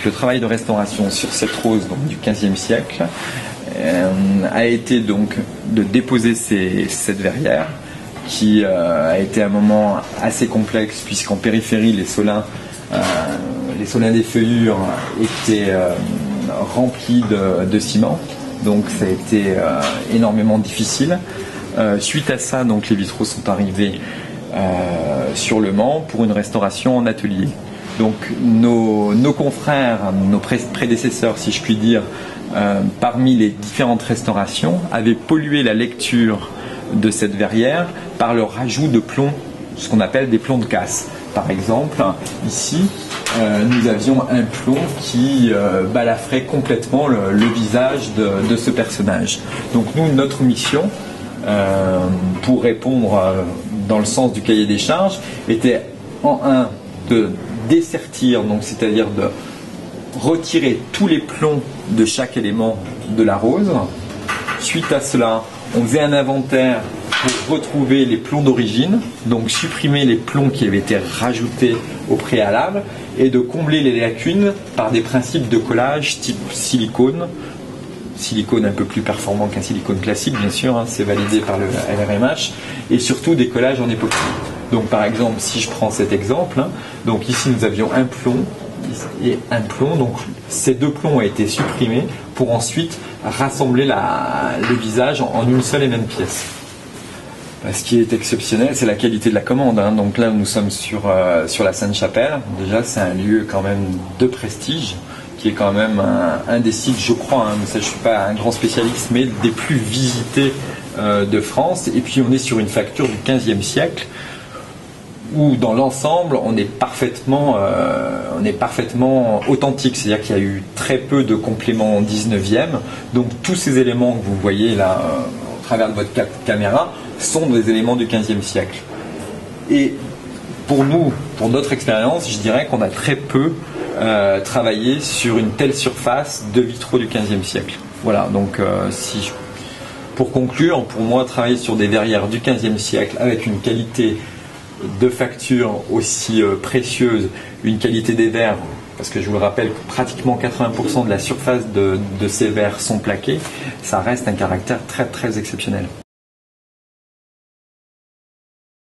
donc le travail de restauration sur cette rose donc, du XVe siècle a été donc de déposer cette verrière qui a été un moment assez complexe puisqu'en périphérie les solins des feuillures étaient remplis de ciment, donc ça a été énormément difficile. Suite à ça, donc les vitraux sont arrivés sur le Mans pour une restauration en atelier. Donc nos confrères, nos prédécesseurs, si je puis dire, parmi les différentes restaurations, avaient pollué la lecture de cette verrière par le rajout de plombs, ce qu'on appelle des plombs de casse. Par exemple, ici, nous avions un plomb qui balafrait complètement le visage de ce personnage. Donc nous, notre mission, pour répondre dans le sens du cahier des charges, était en un de dessertir, donc c'est-à-dire de retirer tous les plombs de chaque élément de la rose. Suite à cela, on faisait un inventaire pour retrouver les plombs d'origine, donc supprimer les plombs qui avaient été rajoutés au préalable et de combler les lacunes par des principes de collage type silicone un peu plus performant qu'un silicone classique, bien sûr, hein, c'est validé par le LRMH, et surtout des collages en époxy. Donc par exemple, si je prends cet exemple, hein, donc ici nous avions un plomb et un plomb, donc ces deux plombs ont été supprimés pour ensuite rassembler le visage en une seule et même pièce. Ce qui est exceptionnel, c'est la qualité de la commande. Hein. Donc là, nous sommes sur la Sainte-Chapelle. Déjà, c'est un lieu quand même de prestige, qui est quand même un des sites, je crois, hein, mais ça, je ne suis pas un grand spécialiste, mais des plus visités de France. Et puis, on est sur une facture du XVe siècle, où dans l'ensemble, on est parfaitement authentique. C'est-à-dire qu'il y a eu très peu de compléments 19e. Donc, tous ces éléments que vous voyez là, au travers de votre caméra, sont des éléments du XVe siècle. Et pour nous, pour notre expérience, je dirais qu'on a très peu travaillé sur une telle surface de vitraux du XVe siècle. Voilà, donc pour conclure, pour moi, travailler sur des verrières du XVe siècle avec une qualité de facture aussi précieuse, une qualité des verres, parce que je vous le rappelle que pratiquement 80% de la surface de ces verres sont plaqués, ça reste un caractère très très exceptionnel.